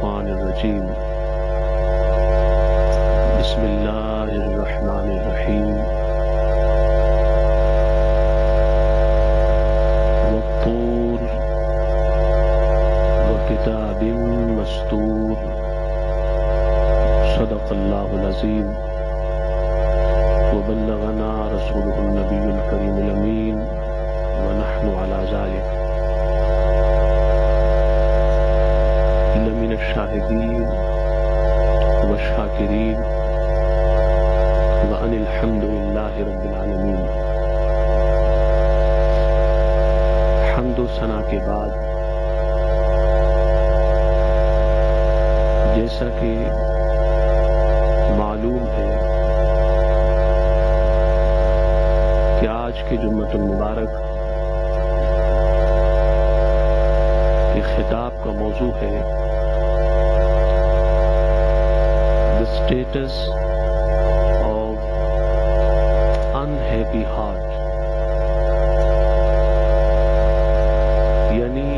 الشیطان الرجیم بسم اللہ الرحمن الرحیم والطور وکتاب مسطور صدق اللہ العظیم وبلغنا رسوله النبی الکریم الامین ونحن على ذلك لمن الشاہدین والشاکرین وان الحمد للہ رب العالمین۔ حمد و ثنا کے بعد جیسا کہ معلوم ہے کہ آج کے جمعۃ المبارک کے خطاب کا موضوع ہے The status of unhappy heart، یعنی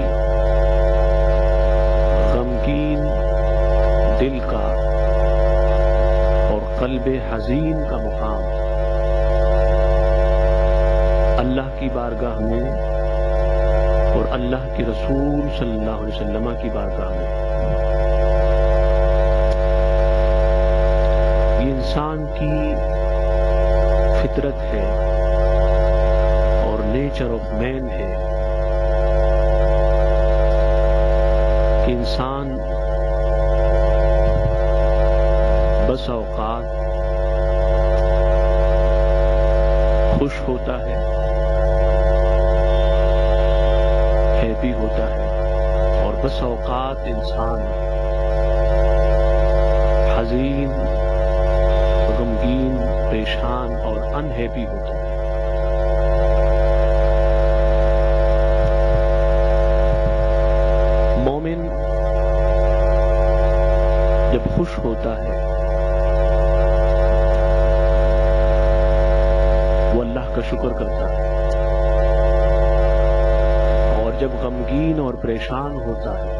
غمگین دل کا اور قلب حزین کا مقام اللہ کی بارگاہ میں اور اللہ کے رسول صلی اللہ علیہ وسلم کی بارگاہ میں۔ یہ انسان کی فطرت ہے اور نیچر آف مین ہے کہ انسان بس اوقات خوش ہوتا ہے، ہیپی ہوتا ہے، اور بس اوقات انسان حزین، غمگین، پریشان اور انہیپی ہوتا ہے۔ مومن جب خوش ہوتا ہے وہ اللہ کا شکر کرتا ہے، اور جب غمگین اور پریشان ہوتا ہے،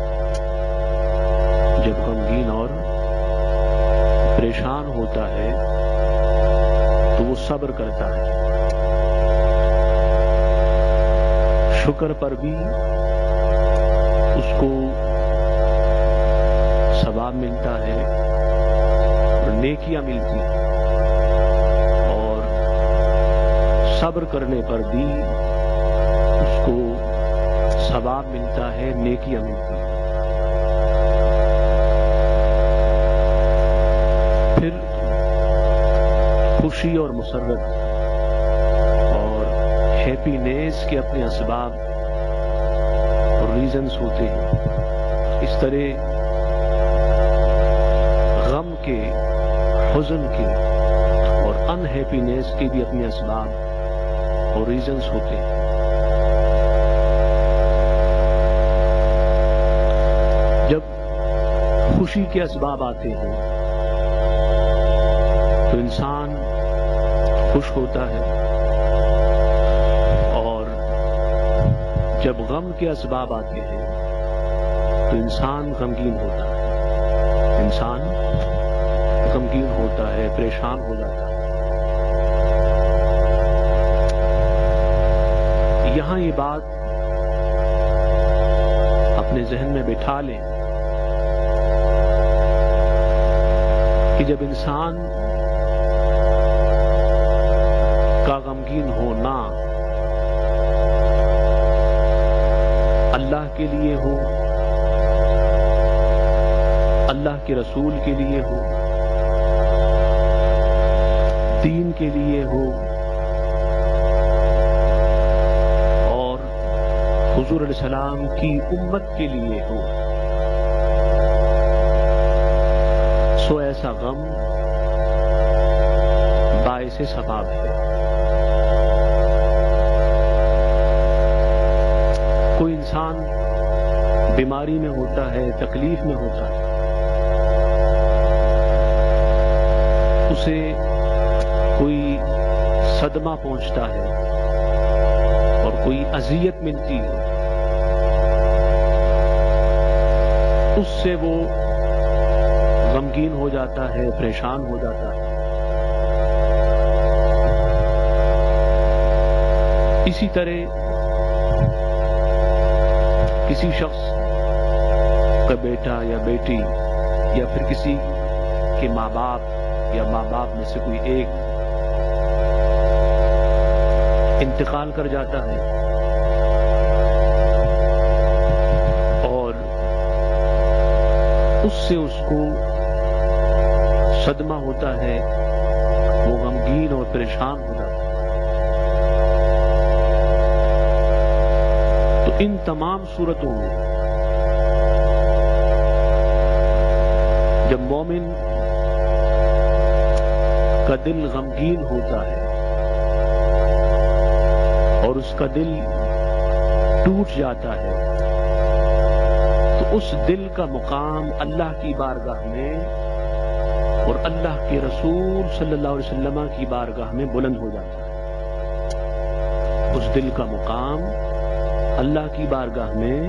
جب غمگین اور پریشان ہوتا ہے تو وہ صبر کرتا ہے۔ شکر پر بھی اس کو ثواب ملتا ہے اور نیکیاں ملتی ہیں، اور صبر کرنے پر بھی اس کو ثواب ملتا ہے، نیکیاں ملتی ہیں۔ پھر خوشی اور مسرت اور ہیپینیس کے اپنے اسباب اور ریزنز ہوتے ہیں۔ اس طرح غم کے، حزن کے اور انہیپینیس کے بھی اپنے اسباب اور ریزنز ہوتے ہیں۔ جب خوشی کے اسباب آتے ہیں تو انسان خوش ہوتا ہے، اور جب غم کے اسباب آتے ہیں تو انسان غمگین ہوتا ہے، انسان غمگین ہوتا ہے، پریشان ہو جاتا ہے۔ یہاں یہ بات اپنے ذہن میں بٹھا لیں کہ جب انسان کا غمگین ہونا اللہ کے لیے ہو، اللہ کے رسول کے لیے ہو، دین کے لیے ہو، اور حضور علیہ السلام کی امت کے لیے ہو، سو ایسا غم باعث ثواب ہے۔ کوئی انسان بیماری میں ہوتا ہے، تکلیف میں ہوتا ہے، اسے کوئی صدمہ پہنچتا ہے اور کوئی اذیت ملتی ہے، اس سے وہ غمگین ہو جاتا ہے، پریشان ہو جاتا ہے۔ اسی طرح کسی شخص کا بیٹا یا بیٹی یا پھر کسی کے ماں باپ یا ماں باپ میں سے کوئی ایک انتقال کر جاتا ہے اور اس سے اس کو صدمہ ہوتا ہے، وہ غمگین اور پریشان ہو جاتا ہے۔ تو ان تمام صورتوں میں جب مومن کا دل غمگین ہوتا ہے اور اس کا دل ٹوٹ جاتا ہے تو اس دل کا مقام اللہ کی بارگاہ میں اور اللہ کے رسول صلی اللہ علیہ وسلم کی بارگاہ میں بلند ہو جاتا ہے۔ اس دل کا مقام اللہ کی بارگاہ میں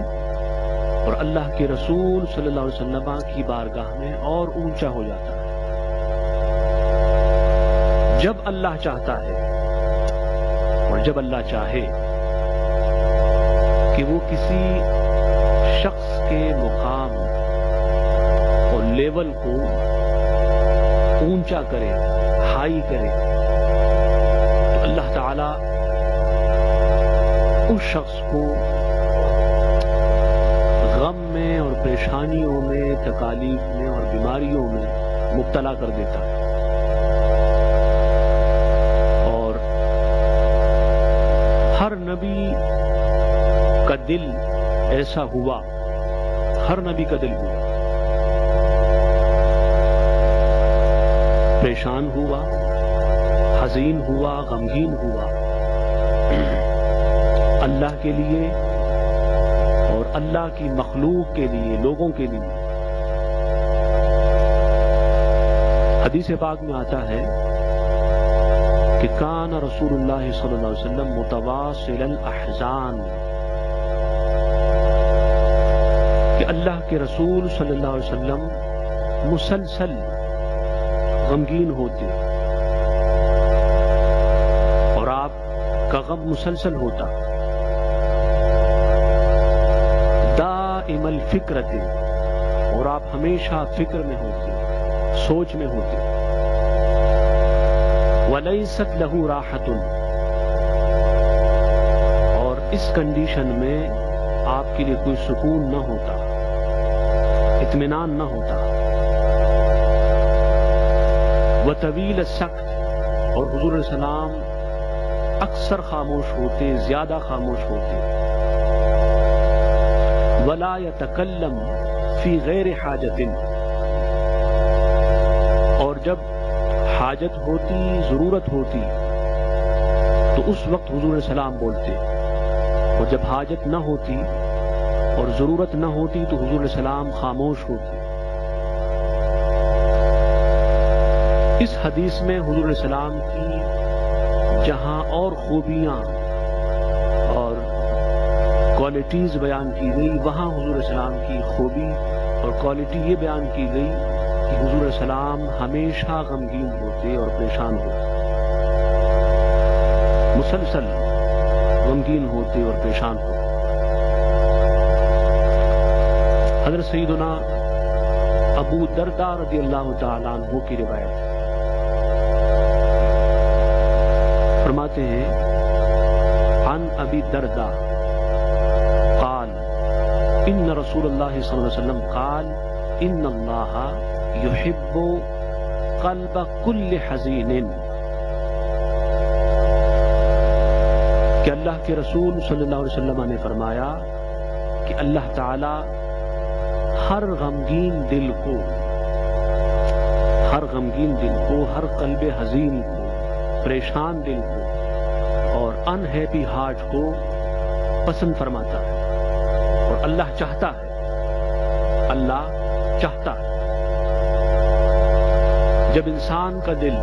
اور اللہ کے رسول صلی اللہ علیہ وسلم کی بارگاہ میں اور اونچا ہو جاتا ہے۔ جب اللہ چاہتا ہے اور جب اللہ چاہے کہ وہ کسی شخص کے مقام اور لیول کو اونچا کرے، ہائی کرے، تو اللہ تعالی اس شخص کو غم میں اور پریشانیوں میں، تکالیف میں اور بیماریوں میں مبتلا کر دیتا ہے۔ اور ہر نبی کا دل ایسا ہوا، ہر نبی کا دل ہوا، پریشان ہوا، حزین ہوا، غمگین ہوا، اللہ کے لیے اور اللہ کی مخلوق کے لیے، لوگوں کے لیے۔ حدیث پاک میں آتا ہے کہ کان رسول اللہ صلی اللہ علیہ وسلم متواصل الاحزان، کہ اللہ کے رسول صلی اللہ علیہ وسلم مسلسل غمگین ہوتے اور آپ کا غم مسلسل ہوتا، دائم الفکرت، اور آپ ہمیشہ فکر میں ہوتے، سوچ میں ہوتے، وَلَيْسَتْ لَهُ رَاحَةٌ، اور اس کنڈیشن میں آپ کے لیے کوئی سکون نہ ہوتا، اطمینان نہ ہوتا، وطویل السکت، اور حضور علیہ السلام اکثر خاموش ہوتے، زیادہ خاموش ہوتے، ولا یتکلم فی غیر حاجت، اور جب حاجت ہوتی، ضرورت ہوتی تو اس وقت حضور علیہ السلام بولتے، اور جب حاجت نہ ہوتی اور ضرورت نہ ہوتی تو حضور علیہ السلام خاموش ہوتے۔ اس حدیث میں حضور علیہ السلام کی جہاں اور خوبیاں اور کوالٹیز بیان کی گئی، وہاں حضور علیہ السلام کی خوبی اور کوالٹی یہ بیان کی گئی کہ حضور علیہ السلام ہمیشہ غمگین ہوتے اور پریشان ہوتے، مسلسل غمگین ہوتے اور پریشان ہوتے۔ حضرت سیدنا ابو درداء رضی اللہ تعالیٰ عنہ کی روایت فرماتے ہیں، عن ابی درداء قال ان رسول اللہ صلی اللہ علیہ وسلم قال ان اللہ یحب قلب کل حزین، کہ اللہ کے رسول صلی اللہ علیہ وسلم نے فرمایا کہ اللہ تعالی ہر غمگین دل کو، ہر غمگین دل کو، ہر قلب حزین کو، پریشان دل کو اور ان ہیپی ہارٹ کو پسند فرماتا ہے، اور اللہ چاہتا ہے، اللہ چاہتا ہے جب انسان کا دل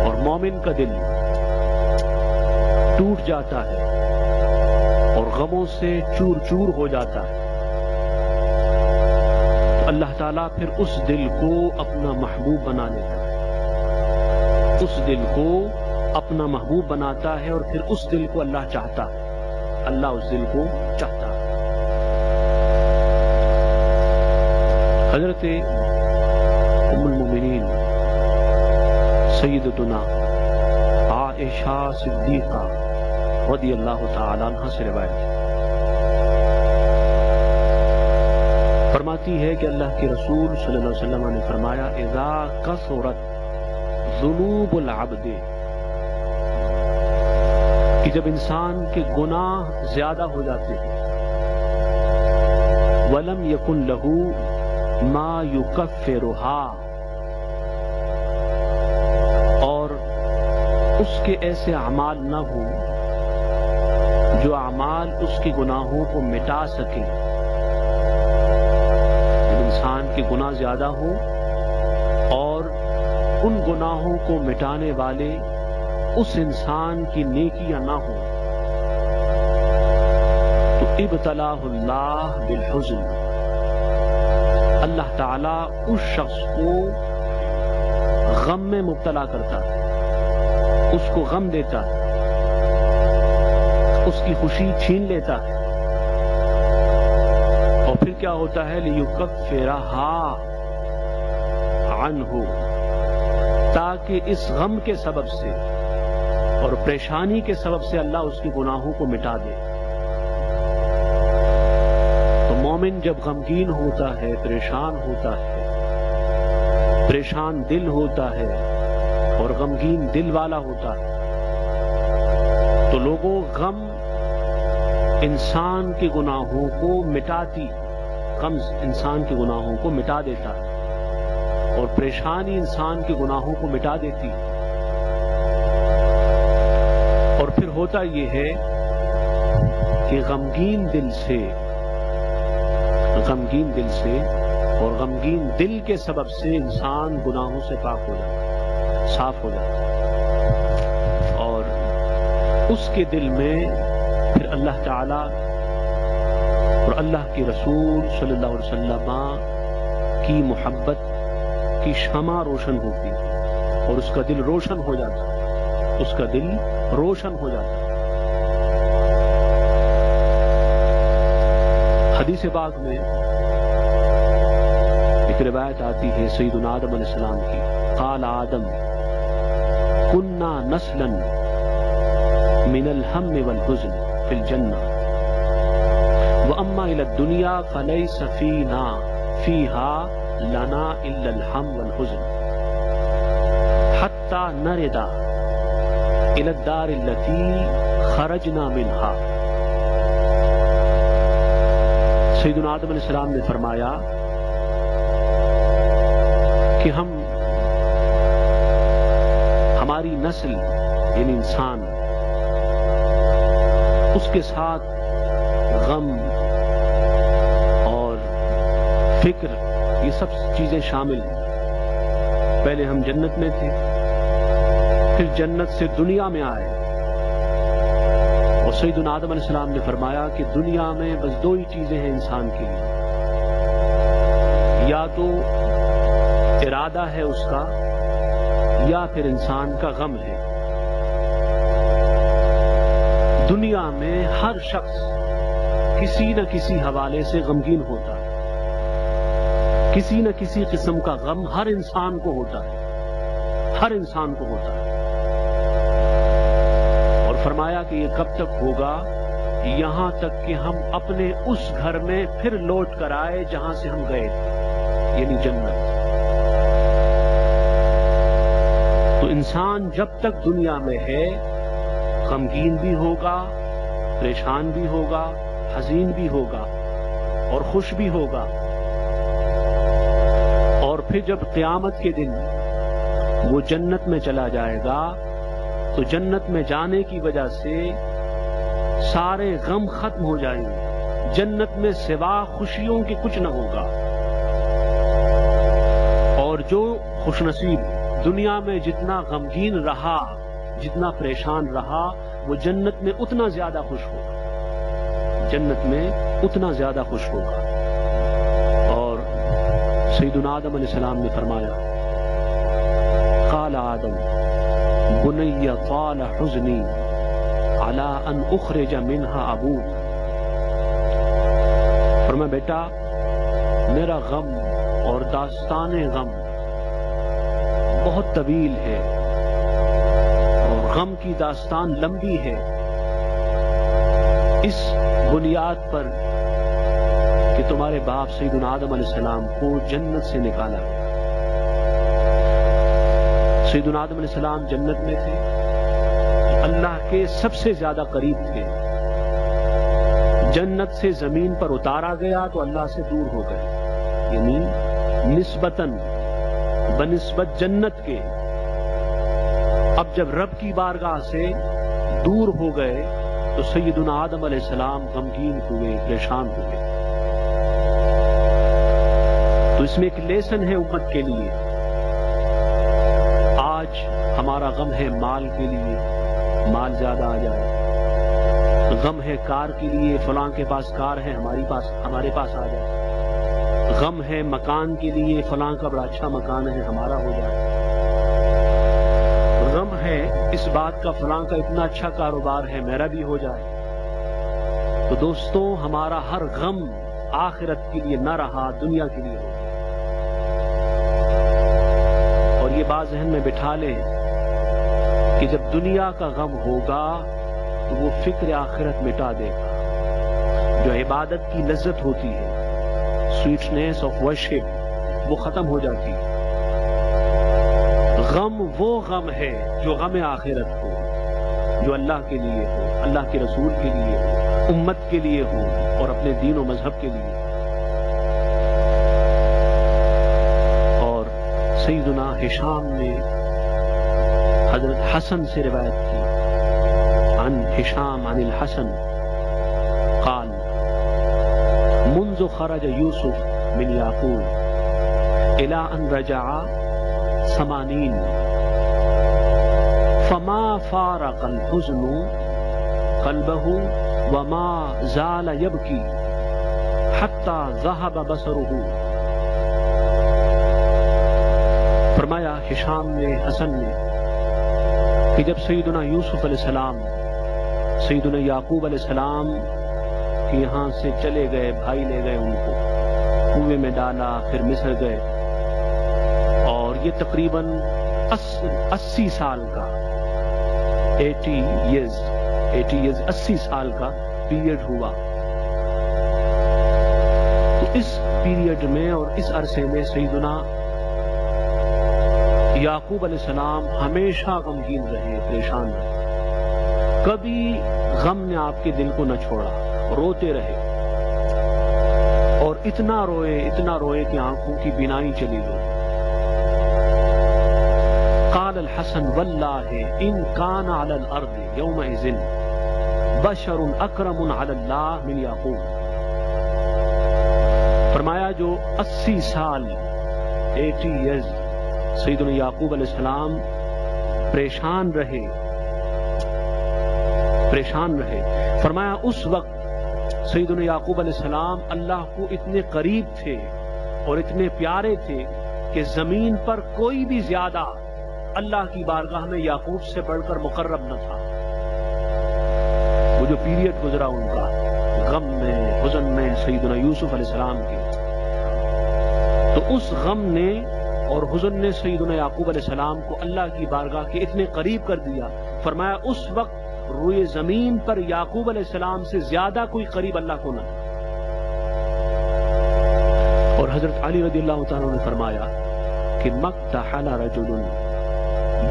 اور مومن کا دل ٹوٹ جاتا ہے اور غموں سے چور چور ہو جاتا ہے، اللہ تعالیٰ پھر اس دل کو اپنا محبوب بنا لیتا ہے، اس دل کو اپنا محبوب بناتا ہے، اور پھر اس دل کو اللہ چاہتا ہے، اللہ اس دل کو چاہتا ہے۔ حضرت ام المومنین سیدتنا عائشہ صدیقہ رضی اللہ تعالی عنہ سے روایت ہے، فرماتی ہے کہ اللہ کے رسول صلی اللہ علیہ وسلم نے فرمایا اذا کثرت ذنوب العبد، کہ جب انسان کے گناہ زیادہ ہو جاتے ہیں، وَلَمْ يَكُنْ لَهُ مَا يُكَفِّرُهَا، اور اس کے ایسے اعمال نہ ہوں جو اعمال اس کے گناہوں کو مٹا سکیں۔ جب انسان کے گناہ زیادہ ہوں اور ان گناہوں کو مٹانے والے اس انسان کی نیکیاں نہ ہوں، تو ابتلاہ اللہ بالحزن، اللہ تعالیٰ اس شخص کو غم میں مبتلا کرتا ہے، اس کو غم دیتا ہے، اس کی خوشی چھین لیتا ہے، اور پھر کیا ہوتا ہے لِيُكَفِّرَهَا عَنْهُ، تاکہ اس غم کے سبب سے اور پریشانی کے سبب سے اللہ اس کے گناہوں کو مٹا دے۔ تو مومن جب غمگین ہوتا ہے، پریشان ہوتا ہے، پریشان دل ہوتا ہے اور غمگین دل والا ہوتا ہے، تو لوگوں غم انسان کے گناہوں کو مٹاتی، غم انسان کے گناہوں کو مٹا دیتا ہے، اور پریشانی انسان کے گناہوں کو مٹا دیتی ہے۔ اور پھر ہوتا یہ ہے کہ غمگین دل سے اور غمگین دل کے سبب سے انسان گناہوں سے پاک ہو جاتا ہے، صاف ہو جاتا ہے، اور اس کے دل میں پھر اللہ تعالی اور اللہ کے رسول صلی اللہ علیہ وسلم کی محبت کی شمع روشن ہوتی ہے، اور اس کا دل روشن ہو جاتا ہے، اس کا دل روشن ہو جاتا ہے۔ حدیث پاک میں ایک روایت آتی ہے سیدنا آدم علیہ السلام کی، قال آدم کننا نسلا من الہم والحزن فی الجنہ واما الى الدنیا فلیس فیہا لنا الا الہم والحزن حتی نرد الى الدار التي خرجنا منها۔ سیدنا آدم علیہ السلام نے فرمایا کہ ہماری نسل یعنی انسان، اس کے ساتھ غم اور فکر یہ سب چیزیں شامل ہیں۔ پہلے ہم جنت میں تھے، پھر جنت سے دنیا میں آئے، اور سیدنا آدم علیہ السلام نے فرمایا کہ دنیا میں بس دو ہی چیزیں ہیں انسان کے لیے، یا تو ارادہ ہے اس کا، یا پھر انسان کا غم ہے۔ دنیا میں ہر شخص کسی نہ کسی حوالے سے غمگین ہوتا ہے، کسی نہ کسی قسم کا غم ہر انسان کو ہوتا ہے، ہر انسان کو ہوتا ہے۔ اور فرمایا کہ یہ کب تک ہوگا؟ یہاں تک کہ ہم اپنے اس گھر میں پھر لوٹ کر آئے جہاں سے ہم گئے تھے، یعنی جنت۔ تو انسان جب تک دنیا میں ہے غمگین بھی ہوگا، پریشان بھی ہوگا، حزین بھی ہوگا اور خوش بھی ہوگا، اور پھر جب قیامت کے دن وہ جنت میں چلا جائے گا تو جنت میں جانے کی وجہ سے سارے غم ختم ہو جائیں گے، جنت میں سوا خوشیوں کے کچھ نہ ہوگا، اور جو خوش نصیب دنیا میں جتنا غمگین رہا، جتنا پریشان رہا، وہ جنت میں اتنا زیادہ خوش ہوگا، جنت میں اتنا زیادہ خوش ہوگا۔ اور سیدنا آدم علیہ السلام نے فرمایا قال آدم بنی طال حزنی علی ان اخرج منها ابوک، فرمایا بیٹا میرا غم اور داستان غم بہت طویل ہے اور غم کی داستان لمبی ہے، اس بنیاد پر کہ تمہارے باپ سیدنا آدم علیہ السلام کو جنت سے نکالا۔ سیدنا آدم علیہ السلام جنت میں تھے، اللہ کے سب سے زیادہ قریب تھے، جنت سے زمین پر اتارا گیا تو اللہ سے دور ہو گئے، یعنی نسبتاً بنسبت جنت کے۔ اب جب رب کی بارگاہ سے دور ہو گئے تو سیدنا آدم علیہ السلام غمگین ہوئے، پریشان ہوئے۔ تو اس میں ایک لیسن ہے امت کے لیے۔ آج ہمارا غم ہے مال کے لیے، مال زیادہ آ جائے، غم ہے کار کے لیے، فلاں کے پاس کار ہے ہمارے پاس آ جائے، غم ہے مکان کے لیے، فلاں کا بڑا اچھا مکان ہے ہمارا ہو جائے، غم ہے اس بات کا فلاں کا اتنا اچھا کاروبار ہے میرا بھی ہو جائے۔ تو دوستوں ہمارا ہر غم آخرت کے لیے نہ رہا، دنیا کے لیے ہو گیا۔ اور یہ بات ذہن میں بٹھا لیں کہ جب دنیا کا غم ہوگا تو وہ فکر آخرت مٹا دے گا۔ جو عبادت کی لذت ہوتی ہے، سویٹنیس آف ورشپ، وہ ختم ہو جاتی ہے۔ غم وہ غم ہے جو غم آخرت ہو، جو اللہ کے لیے ہو، اللہ کے رسول کے لیے ہو، امت کے لیے ہو اور اپنے دین و مذہب کے لیے۔ اور سیدنا ہشام نے حضرت حسن سے روایت کی، عن ہشام عن الحسن قال منذ خرج یوسف من یعقوب الى ان رجع 80 فما فارق الحزن قلبه وما زال يبكي حتى ذهب بصره۔ فرمایا ہشام نے، حسن نے، کہ جب سیدنا یوسف علیہ السلام سیدنا یعقوب علیہ السلام کہ یہاں سے چلے گئے، بھائی لے گئے ان کو، کنویں میں ڈالا، پھر مصر گئے، اور یہ تقریباً 80 سال کا 80 سال کا پیریڈ ہوا۔ تو اس پیریڈ میں اور اس عرصے میں سیدنا یعقوب علیہ السلام ہمیشہ غمگین رہے، پریشان رہے، کبھی غم نے آپ کے دل کو نہ چھوڑا، روتے رہے، اور اتنا روئے کہ آنکھوں کی بینائی چلی گئی۔ قال الحسن واللہ ان کان علی الارض یومئذ بشر اکرم علی اللہ من یعقوب۔ فرمایا جو 80 سال 80 years سیدنا یعقوب علیہ السلام پریشان رہے، فرمایا اس وقت سیدنا یعقوب علیہ السلام اللہ کو اتنے قریب تھے اور اتنے پیارے تھے کہ زمین پر کوئی بھی زیادہ اللہ کی بارگاہ میں یعقوب سے بڑھ کر مقرب نہ تھا۔ وہ جو پیریڈ گزرا ان کا غم میں، حزن میں، سیدنا یوسف علیہ السلام کے، تو اس غم نے اور حزن نے سیدنا یعقوب علیہ السلام کو اللہ کی بارگاہ کے اتنے قریب کر دیا، فرمایا اس وقت روئے زمین پر یعقوب علیہ السلام سے زیادہ کوئی قریب اللہ کو نہ تھا۔ اور حضرت علی رضی اللہ تعالیٰ نے فرمایا کہ مقتحل رجل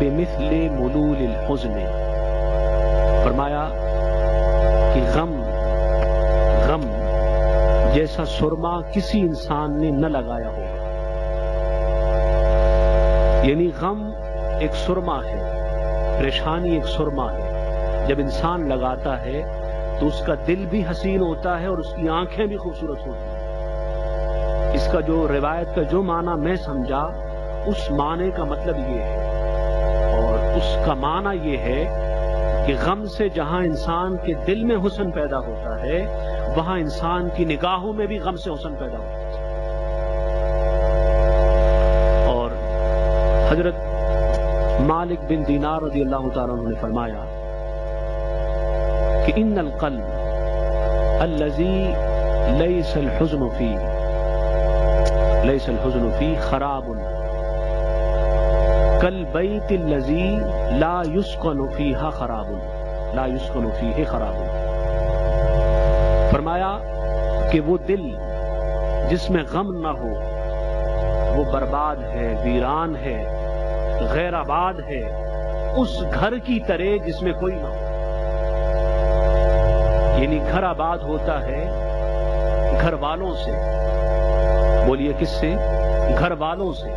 بمثل ملول الحزن، فرمایا کہ غم جیسا سرما کسی انسان نے نہ لگایا ہوگا۔ یعنی غم ایک سرما ہے، پریشانی ایک سرما ہے، جب انسان لگاتا ہے تو اس کا دل بھی حسین ہوتا ہے اور اس کی آنکھیں بھی خوبصورت ہوتی ہیں۔ اس کا جو روایت کا جو معنی میں سمجھا، اس معنی کا مطلب یہ ہے، اور اس کا معنی یہ ہے کہ غم سے جہاں انسان کے دل میں حسن پیدا ہوتا ہے، وہاں انسان کی نگاہوں میں بھی غم سے حسن پیدا ہوتا ہے۔ حضرت مالک بن دینار رضی اللہ تعالیٰ عنہ نے فرمایا کہ ان القلب الذي ليس الحزن فيه خراب كالبيت الذي لا يسكن فيه خراب. فرمایا کہ وہ دل جس میں غم نہ ہو وہ برباد ہے، ویران ہے، غیر آباد ہے، اس گھر کی طرح جس میں کوئی نہ ہو. یعنی گھر آباد ہوتا ہے گھر والوں سے. بولیے کس سے؟ گھر والوں سے.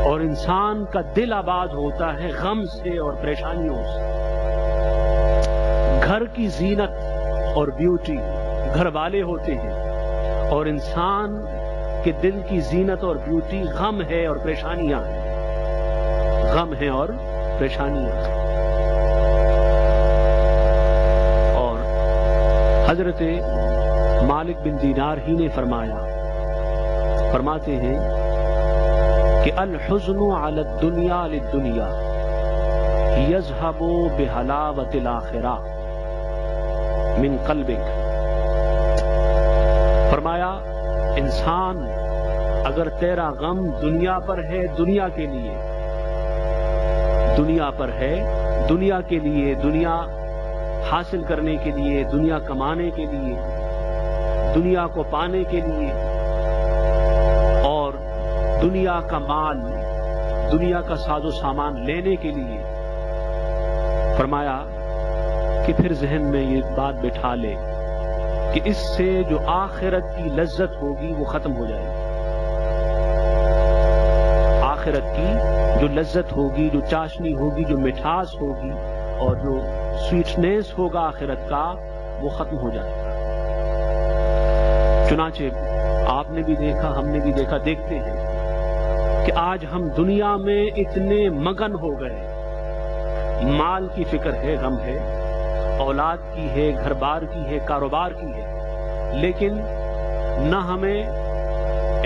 اور انسان کا دل آباد ہوتا ہے غم سے اور پریشانیوں سے. گھر کی زینت اور بیوٹی گھر والے ہوتے ہیں، اور انسان کے دل کی زینت اور بیوٹی غم ہے اور پریشانیاں ہیں. غم ہے اور پریشانیاں ہیں. اور حضرت مالک بن دینار ہی نے فرماتے ہیں کہ الحزن علی الدنیا للدنیا یذهب بحلاوۃ الآخرہ من قلبک. فرمایا انسان اگر تیرا غم دنیا پر ہے، دنیا کے لیے، دنیا پر ہے، دنیا کے لیے، دنیا حاصل کرنے کے لیے، دنیا کمانے کے لیے، دنیا کو پانے کے لیے، اور دنیا کا مال، دنیا کا ساز و سامان لینے کے لیے، فرمایا کہ پھر ذہن میں یہ بات بٹھا لے کہ اس سے جو آخرت کی لذت ہوگی وہ ختم ہو جائے گی. آخرت کی جو لذت ہوگی، جو چاشنی ہوگی، جو مٹھاس ہوگی اور جو سویٹنیس ہوگا آخرت کا، وہ ختم ہو جائے گا. چنانچہ آپ نے بھی دیکھا، ہم نے بھی دیکھا، دیکھتے ہیں کہ آج ہم دنیا میں اتنے مگن ہو گئے. مال کی فکر ہے، غم ہے، اولاد کی ہے، گھر بار کی ہے، کاروبار کی ہے، لیکن نہ ہمیں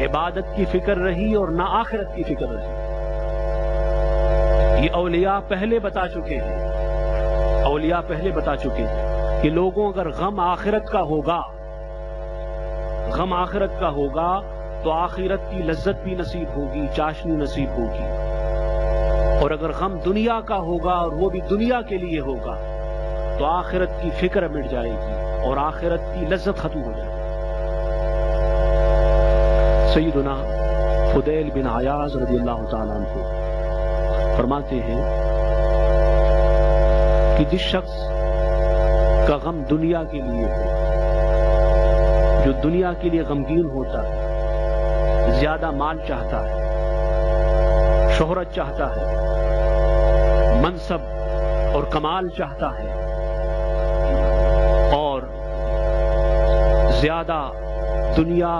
عبادت کی فکر رہی اور نہ آخرت کی فکر رہی. یہ اولیاء پہلے بتا چکے ہیں کہ لوگوں اگر غم آخرت کا ہوگا تو آخرت کی لذت بھی نصیب ہوگی، چاشنی نصیب ہوگی. اور اگر غم دنیا کا ہوگا اور وہ بھی دنیا کے لیے ہوگا تو آخرت کی فکر مٹ جائے گی اور آخرت کی لذت ختم ہو جائے گی. سیدنا فضیل بن عیاض رضی اللہ تعالیٰ عنہ فرماتے ہیں کہ جس شخص کا غم دنیا کے لیے ہو، جو دنیا کے لیے غمگین ہوتا ہے، زیادہ مال چاہتا ہے، شہرت چاہتا ہے، منصب اور کمال چاہتا ہے، اور زیادہ دنیا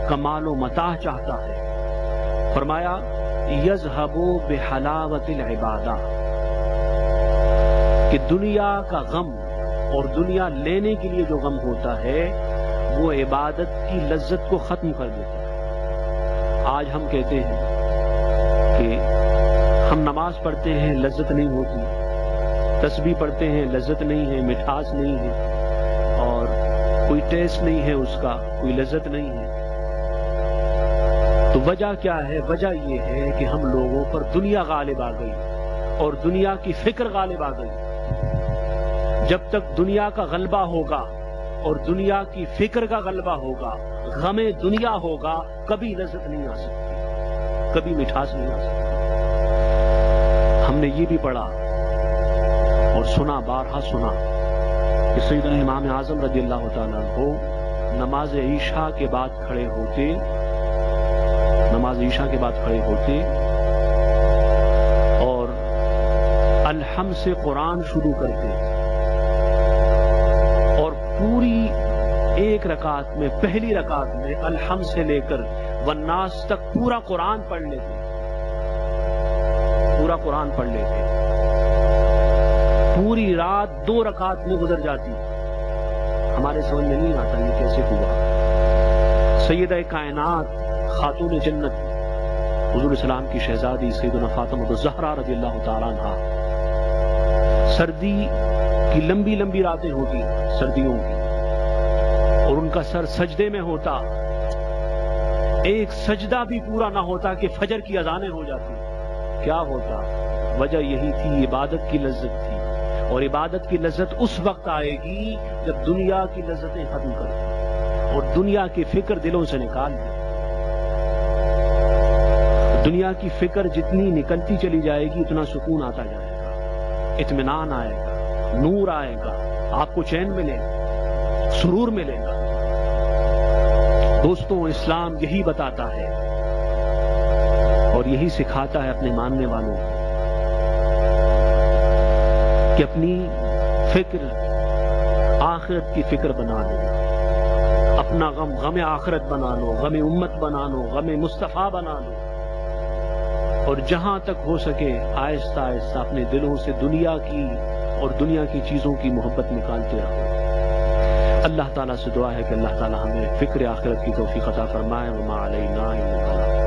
کا مال و متاع چاہتا ہے، فرمایا یذهب بحلاوۃ العبادہ، کہ دنیا کا غم اور دنیا لینے کے لیے جو غم ہوتا ہے وہ عبادت کی لذت کو ختم کر دیتا ہے. آج ہم کہتے ہیں کہ ہم نماز پڑھتے ہیں، لذت نہیں ہوتی، تسبیح پڑھتے ہیں، لذت نہیں ہے، مٹھاس نہیں ہے، اور کوئی ٹیسٹ نہیں ہے، اس کا کوئی لذت نہیں ہے. تو وجہ کیا ہے؟ وجہ یہ ہے کہ ہم لوگوں پر دنیا غالب آ گئی اور دنیا کی فکر غالب آ گئی. جب تک دنیا کا غلبہ ہوگا اور دنیا کی فکر کا غلبہ ہوگا، غم دنیا ہوگا، کبھی لذت نہیں آ سکتی، کبھی مٹھاس نہیں آ سکتی. ہم نے یہ بھی پڑھا اور سنا، بارہا سنا کہ سیدنا امام اعظم رضی اللہ تعالیٰ عنہ نماز عشاء کے بعد کھڑے ہوتے اور الحمد سے قرآن شروع کرتے اور پوری ایک رکعت میں، پہلی رکعت میں الحمد سے لے کر والناس تک پورا قرآن پڑھ لیتے، پوری رات 2 رکعت میں گزر جاتی. ہمارے سمجھ میں نہیں آتا یہ کیسے ہوا. سیدہ کائنات، خاتون جنت حضور السلام کی شہزادی سیدنا فاطمہ الزہرا رضی اللہ تعالیٰ عنہا، سردی کی لمبی لمبی راتیں ہوتی سردیوں کی، اور ان کا سر سجدے میں ہوتا، ایک سجدہ بھی پورا نہ ہوتا کہ فجر کی اذانیں ہو جاتی. کیا ہوتا؟ وجہ یہی تھی، عبادت کی لذت تھی، اور عبادت کی لذت اس وقت آئے گی جب دنیا کی لذتیں ختم کر دیں اور دنیا کی فکر دلوں سے نکال دیں. دنیا کی فکر جتنی نکلتی چلی جائے گی اتنا سکون آتا جائے گا، اطمینان آئے گا، نور آئے گا، آپ کو چین ملے گا، سرور ملے گا. دوستوں، اسلام یہی بتاتا ہے اور یہی سکھاتا ہے اپنے ماننے والوں کو کہ اپنی فکر آخرت کی فکر بنا لو، اپنا غم غم آخرت بنا لو، غم امت بنا لو، غم مصطفیٰ بنا لو، اور جہاں تک ہو سکے آہستہ آہستہ اپنے دلوں سے دنیا کی اور دنیا کی چیزوں کی محبت نکالتے رہو. اللہ تعالیٰ سے دعا ہے کہ اللہ تعالیٰ ہمیں فکر آخرت کی توفیق عطا فرمائے. وما علینا الا البلاغ.